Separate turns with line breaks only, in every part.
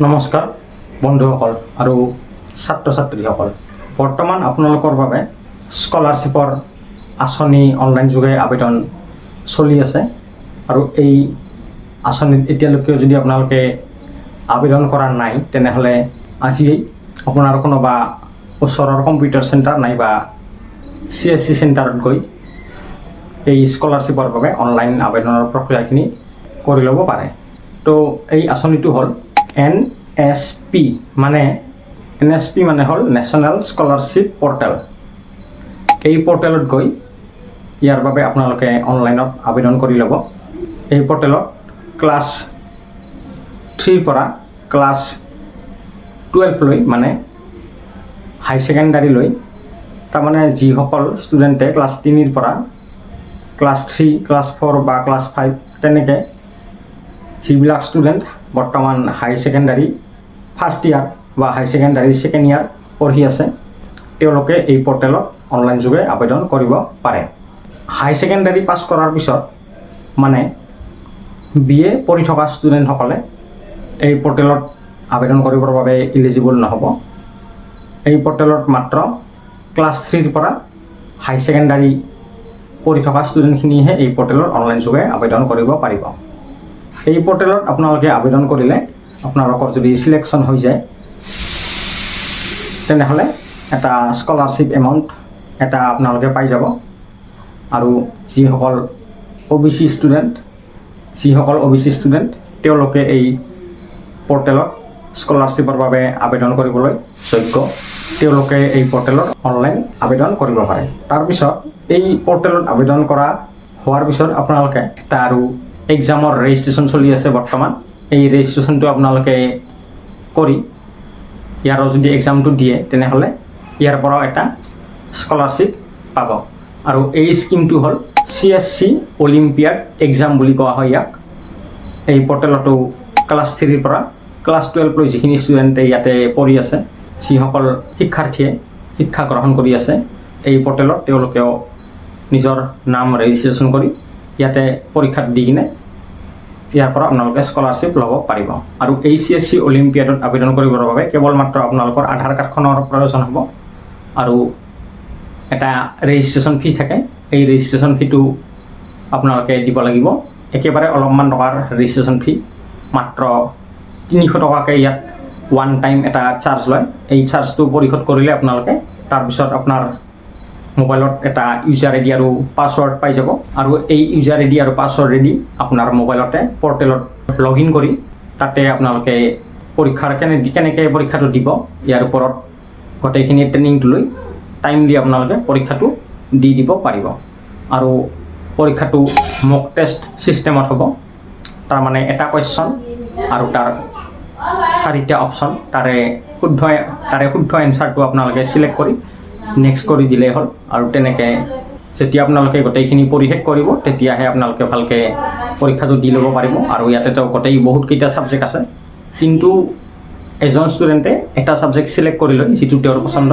নমস্কাৰ বন্ধুসকল আৰু ছাত্ৰ ছাত্ৰীসকল। বৰ্তমান আপোনালোকৰ বাবে স্কলাৰশ্বিপৰ আঁচনি অনলাইন যোগে আবেদন চলি আছে আৰু এই আঁচনিত এতিয়ালৈকে যদি আপোনালোকে আবেদন কৰা নাই তেনেহ'লে আজিয়েই আপোনাৰ কোনোবা ওচৰৰ কম্পিউটাৰ চেণ্টাৰ নাইবা CSC চেণ্টাৰত গৈ এই স্কলাৰশ্বিপৰ বাবে অনলাইন আবেদনৰ প্ৰক্ৰিয়াখিনি কৰি ল'ব পাৰে। তো এই আঁচনিটো হ'ল NSP মানে হ'ল নেশ্যনেল স্কলাৰশ্বিপ পৰ্টেল। এই পৰ্টেলত গৈ ইয়াৰ বাবে আপোনালোকে অনলাইনত আবেদন কৰি ল'ব। এই পৰ্টেলত ক্লাছ 3 পৰা ক্লাছ 12 লৈ মানে হাই ছেকেণ্ডাৰীলৈ, তাৰমানে যিসকল ষ্টুডেণ্টে ক্লাছ 3 পৰা ক্লাছ 3, ক্লাছ 4 বা ক্লাছ 5 তেনেকৈ যিবিলাক ষ্টুডেণ্ট বৰ্তমান হাই ছেকেণ্ডাৰী ফাৰ্ষ্ট ইয়াৰ বা হাই ছেকেণ্ডাৰী ছেকেণ্ড ইয়াৰ পঢ়ি আছে তেওঁলোকে এই পৰ্টেলত অনলাইন যোগে আবেদন কৰিব পাৰে। হাই ছেকেণ্ডাৰী পাছ কৰাৰ পিছত মানে BA পঢ়ি থকা ষ্টুডেণ্টসকলে এই পৰ্টেলত আবেদন কৰিবৰ বাবে ইলিজিবল নহ'ব। এই পৰ্টেলত মাত্ৰ ক্লাছ 3 পৰা হাই ছেকেণ্ডাৰী পঢ়ি থকা ষ্টুডেণ্টখিনিহে এই পৰ্টেলত অনলাইন যোগে আবেদন কৰিব পাৰিব। এই পৰ্টেলত আপোনালোকে আবেদন কৰিলে আপোনালোকৰ যদি চিলেকশ্যন হৈ যায় তেনেহ'লে এটা স্কলাৰশ্বিপ এমাউণ্ট এটা আপোনালোকে পাই যাব। আৰু যিসকল OBC ষ্টুডেণ্ট তেওঁলোকে এই পৰ্টেলত স্কলাৰশ্বিপৰ বাবে আবেদন কৰিবলৈ যোগ্য, তেওঁলোকে এই পৰ্টেলত অনলাইন আবেদন কৰিব পাৰে। তাৰপিছত এই পৰ্টেলত আবেদন কৰা হোৱাৰ পিছত আপোনালোকে এটা আৰু এক্সামৰ ৰেজিষ্ট্ৰেশ্যন চলি আছে বৰ্তমান। এই ৰেজিষ্ট্ৰেশ্যনটো আপোনালোকে কৰি ইয়াৰো যদি এক্সামটো দিয়ে তেনেহ'লে ইয়াৰ পৰাও এটা স্কলাৰশ্বিপ পাব। আৰু এই স্কিমটো হ'ল CSC অলিম্পিয়াড এক্সাম বুলি কোৱা হয় ইয়াক। এই পৰ্টেলতো ক্লাছ 3 পৰা ক্লাছ 12 লৈ যিখিনি ষ্টুডেণ্টে ইয়াতে পঢ়ি আছে, যিসকল শিক্ষাৰ্থীয়ে শিক্ষা গ্ৰহণ কৰি আছে, এই পৰ্টেলত তেওঁলোকেও নিজৰ নাম ৰেজিষ্ট্ৰেশ্যন কৰি ইয়াতে পৰীক্ষাত দি কিনে ইয়াৰ পৰা আপোনালোকে স্কলাৰশ্বিপ ল'ব পাৰিব। আৰু এই CSC অলিম্পিয়াডত আবেদন কৰিবৰ বাবে কেৱল মাত্ৰ আপোনালোকৰ আধাৰ কাৰ্ডখনৰ প্ৰয়োজন হ'ব আৰু এটা ৰেজিষ্ট্ৰেশ্যন ফি থাকে। এই ৰেজিষ্ট্ৰেশ্যন ফিটো আপোনালোকে দিব লাগিব, একেবাৰে অলপমান টকাৰ ৰেজিষ্ট্ৰেশ্যন ফি, মাত্ৰ 300 টকাকৈ ইয়াত ওৱান টাইম এটা চাৰ্জ লয়। এই চাৰ্জটো পৰিশোধ কৰিলে আপোনালোকে তাৰপিছত আপোনাৰ মোবাইলত এটা ইউজাৰ আইডি আৰু পাছৱৰ্ড পাই যাব। আৰু এই ইউজাৰ আইডি আৰু পাছৱৰ্ডেদি আপোনাৰ মোবাইলতে পৰ্টেলত লগ ইন কৰি তাতে আপোনালোকে পৰীক্ষাৰ কেনেকৈ পৰীক্ষাটো দিব ইয়াৰ ওপৰত গোটেইখিনি ট্ৰেইনিংটো লৈ টাইম দি আপোনালোকে পৰীক্ষাটো দি দিব পাৰিব। আৰু পৰীক্ষাটো মক টেষ্ট ছিষ্টেমত হ'ব, তাৰমানে এটা কুৱেশ্যন আৰু তাৰ 4টা অপশ্যন, তাৰে শুদ্ধ এনচাৰটো আপোনালোকে চিলেক্ট কৰি নেক্সট কৰি দিলেই হ'ল। আৰু তেনেকৈ যেতিয়া আপোনালোকে গোটেইখিনি পৰীক্ষা কৰিব তেতিয়াহে আপোনালোকে ভালকৈ পৰীক্ষাটো দি ল'ব পাৰিব। আৰু ইয়াতেতো বহুতকেইটা ছাবজেক্ট আছে, কিন্তু এজন ষ্টুডেণ্টে এটা ছাবজেক্ট চিলেক্ট কৰি লয় যিটো তেওঁৰ পচন্দ,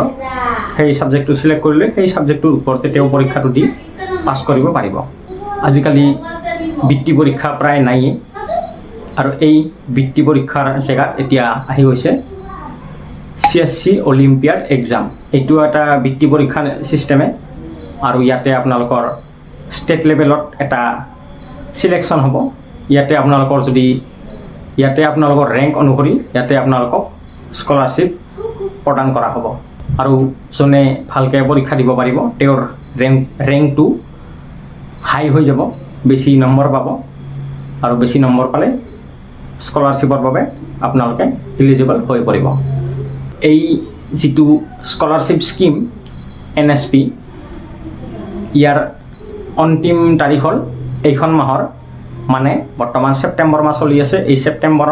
সেই ছাবজেক্টটো চিলেক্ট কৰিলে সেই ছাবজেক্টটোৰ ওপৰতে তেওঁ পৰীক্ষাটো দি পাছ কৰিব পাৰিব। আজিকালি বৃত্তি পৰীক্ষা প্ৰায় নায়েই, আৰু এই বৃত্তি পৰীক্ষাৰ জেগাত এতিয়া আহি গৈছে CSC অলিম্পিয়াড এক্সাম। এইটো এটা বৃত্তি পৰীক্ষা ছিষ্টেমে, আৰু ইয়াতে আপোনালোকৰ ষ্টেট লেভেলত এটা চিলেকশ্যন হ'ব। ইয়াতে আপোনালোকৰ ৰেংক অনুসৰি ইয়াতে আপোনালোকক স্কলাৰশ্বিপ প্ৰদান কৰা হ'ব। আৰু যোনে ভালকৈ পৰীক্ষা দিব পাৰিব তেওঁৰ ৰেংকটো হাই হৈ যাব, বেছি নম্বৰ পাব, আৰু বেছি নম্বৰ পালে স্কলাৰশ্বিপৰ বাবে আপোনালোকে ইলিজিবল হৈ পৰিব। এই যিটো স্কলাৰশ্বিপ স্কিম NSP, ইয়াৰ অন্তিম তাৰিখ হ'ল এইখন মাহৰ, মানে বৰ্তমান ছেপ্টেম্বৰ মাহ চলি আছে, এই ছেপ্টেম্বৰ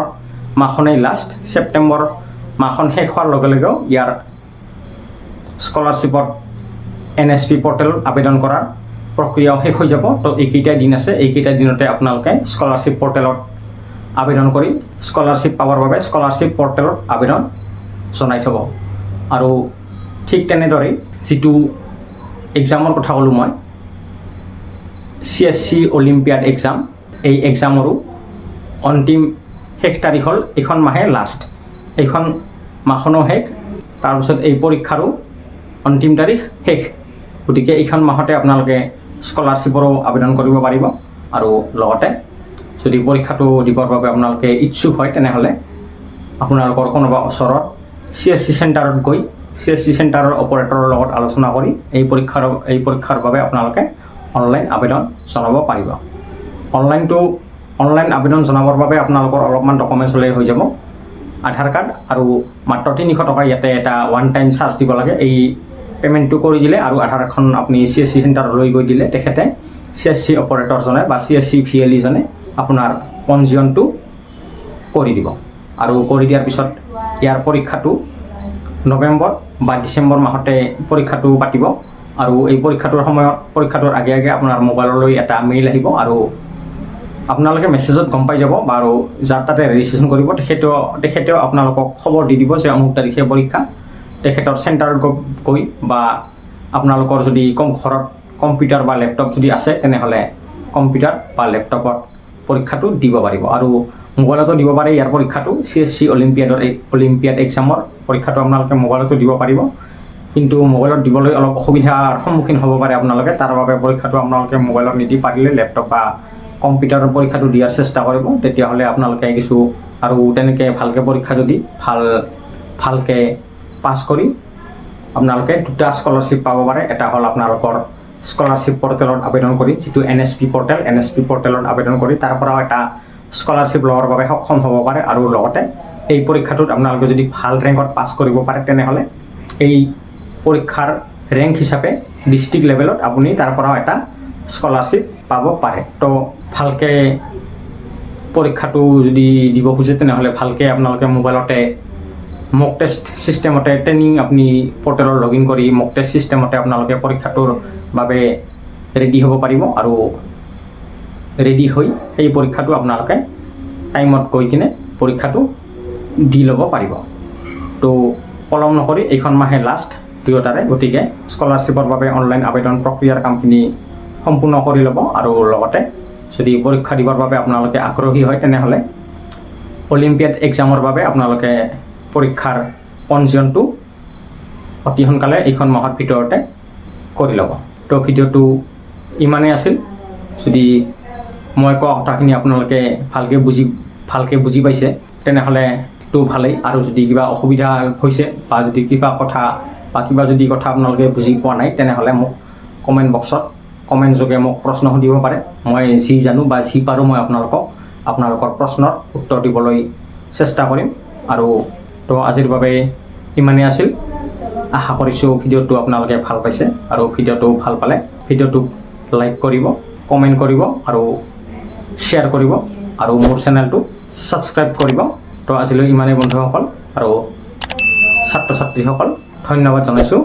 মাহখনেই লাষ্ট। ছেপ্টেম্বৰ মাহখন শেষ হোৱাৰ লগে লগেও ইয়াৰ স্কলাৰশ্বিপত NSP পৰ্টেলত আবেদন কৰাৰ প্ৰক্ৰিয়াও শেষ হৈ যাব। তো এইকেইটা দিন আছে, এইকেইটা দিনতে আপোনালোকে স্কলাৰশ্বিপ পৰ্টেলত আবেদন কৰি স্কলাৰশ্বিপ পাবৰ বাবে স্কলাৰশ্বিপ পৰ্টেলত আবেদন জনাই থ'ব। আৰু ঠিক তেনেদৰে যিটো এক্সামৰ কথা ক'লোঁ মই, CSC অলিম্পিয়াড এক্সাম, এই এক্সামৰো অন্তিম শেষ তাৰিখ হ'ল এইখন মাহে লাষ্ট। এইখন মাহখনো শেষ, তাৰপিছত এই পৰীক্ষাৰো অন্তিম তাৰিখ শেষ। গতিকে এইখন মাহতে আপোনালোকে স্কলাৰশ্বিপৰো আবেদন কৰিব পাৰিব। আৰু লগতে যদি পৰীক্ষাটো দিবৰ বাবে আপোনালোকে ইচ্ছুক হয় তেনেহ'লে আপোনালোকৰ কোনোবা ওচৰৰ CSC চেণ্টাৰত গৈ CSC চেণ্টাৰৰ অপাৰেটৰৰ লগত আলোচনা কৰি এই পৰীক্ষাৰ বাবে আপোনালোকে অনলাইন আবেদন জনাব পাৰিব। অনলাইন আবেদন জনাবৰ বাবে আপোনালোকৰ অলপমান ডকুমেণ্টছ হ'লেই হৈ যাব। আধাৰ কাৰ্ড আৰু মাত্ৰ 300 টকা ইয়াতে এটা ওৱান টাইম চাৰ্জ দিব লাগে। এই পে'মেণ্টটো কৰি দিলে আৰু আধাৰ কাৰ্ডখন আপুনি CSC চেণ্টাৰলৈ গৈ দিলে তেখেতে CSC অপাৰেটৰজনে বা CSC VLE জনে আপোনাৰ পঞ্জীয়নটো কৰি দিব। আৰু কৰি দিয়াৰ পিছত ইয়াৰ পৰীক্ষাটো নৱেম্বৰ বা ডিচেম্বৰ মাহতে পৰীক্ষাটো পাতিব। আৰু এই পৰীক্ষাটোৰ আগে আগে আপোনাৰ মোবাইললৈ এটা মেইল আহিব আৰু আপোনালোকে মেছেজত গম পাই যাব। আৰু যাৰ তাতে ৰেজিষ্ট্ৰেশ্যন কৰিব তেখেতেও আপোনালোকক খবৰ দি দিব যে অমুক তাৰিখে পৰীক্ষা। তেখেতৰ চেণ্টাৰত গৈ বা আপোনালোকৰ যদি ঘৰত কম্পিউটাৰ বা লেপটপ যদি আছে তেনেহ'লে কম্পিউটাৰ বা লেপটপত পৰীক্ষাটো দিব পাৰিব। আৰু মোবাইলতো দিব পাৰে ইয়াৰ পৰীক্ষাটো। CSC অলিম্পিয়াড এক্সামৰ পৰীক্ষাটো আপোনালোকে মোবাইলতো দিব পাৰিব, কিন্তু মোবাইলত দিবলৈ অলপ অসুবিধাৰ সন্মুখীন হ'ব পাৰে আপোনালোকে। তাৰ বাবে পৰীক্ষাটো আপোনালোকে মোবাইলত নিদি পাৰিলে লেপটপ বা কম্পিউটাৰৰ পৰীক্ষাটো দিয়াৰ চেষ্টা কৰিব। তেতিয়াহ'লে আপোনালোকে আৰু তেনেকৈ ভালকৈ পৰীক্ষা যদি ভালকৈ পাছ কৰি আপোনালোকে দুটা স্কলাৰশ্বিপ পাব পাৰে। এটা হ'ল আপোনালোকৰ স্কলাৰশ্বিপ পৰ্টেলত আবেদন কৰি, যিটো NSP পৰ্টেলত আবেদন কৰি তাৰ পৰাও এটা স্কলাৰশ্বিপ লোৱাৰ বাবে সক্ষম হ'ব পাৰে। আৰু লগতে এই পৰীক্ষাটোত আপোনালোকে যদি ভাল ৰেংকত পাছ কৰিব পাৰে তেনেহ'লে এই পৰীক্ষাৰ ৰেংক হিচাপে ডিষ্ট্ৰিক্ট লেভেলত আপুনি তাৰ পৰাও এটা স্কলাৰশ্বিপ পাব পাৰে। তো ভালকৈ পৰীক্ষাটো যদি দিব খোজে তেনেহ'লে ভালকৈ আপোনালোকে মোবাইলতে মক টেষ্ট ছিষ্টেমতে ট্ৰেইনিং আপুনি পৰ্টেলত লগ ইন কৰি মক টেষ্ট ছিষ্টেমতে আপোনালোকে পৰীক্ষাটোৰ বাবে ৰেডি হ'ব পাৰিব। আৰু ৰেডি হৈ সেই পৰীক্ষাটো আপোনালোকে টাইমত গৈ কিনে পৰীক্ষাটো দি ল'ব পাৰিব। তো পলম নকৰি এইখন মাহে লাষ্ট দুয়োটাৰে, গতিকে স্কলাৰশ্বিপৰ বাবে অনলাইন আবেদন প্ৰক্ৰিয়াৰ কামখিনি সম্পূৰ্ণ কৰি ল'ব। আৰু লগতে যদি পৰীক্ষা দিবৰ বাবে আপোনালোকে আগ্ৰহী হয় তেনেহ'লে অলিম্পিয়াড এক্সামৰ বাবে আপোনালোকে পৰীক্ষাৰ পঞ্জীয়নটো অতি সোনকালে এইখন মাহৰ ভিতৰতে কৰি ল'ব। তো ভিডিঅ'টো ইমানেই আছিল। যদি মই কোৱা কথাখিনি আপোনালোকে ভালকৈ বুজি পাইছে তেনেহ'লে তো ভালেই। আৰু যদি কিবা অসুবিধা হৈছে বা যদি কিবা কথা আপোনালোকে বুজি পোৱা নাই তেনেহ'লে মোক কমেণ্ট বক্সত কমেণ্ট যোগে মোক প্ৰশ্ন সুধিব পাৰে। মই যি জানো বা যি পাৰোঁ মই আপোনালোকৰ প্ৰশ্নৰ উত্তৰ দিবলৈ চেষ্টা কৰিম। আৰু তো আজিৰ বাবে ইমানেই আছিল। আশা কৰিছোঁ ভিডিঅ'টো আপোনালোকে ভাল পাইছে। আৰু ভিডিঅ'টো ভাল পালে ভিডিঅ'টোক লাইক কৰিব, কমেণ্ট কৰিব আৰু শ্বেয়াৰ কৰিব আৰু মোৰ চেনেলটো ছাবস্ক্ৰাইব কৰিব। তো আজিলৈ ইমানেই বন্ধুসকল আৰু ছাত্ৰ ছাত্ৰীসকল, ধন্যবাদ জনাইছোঁ।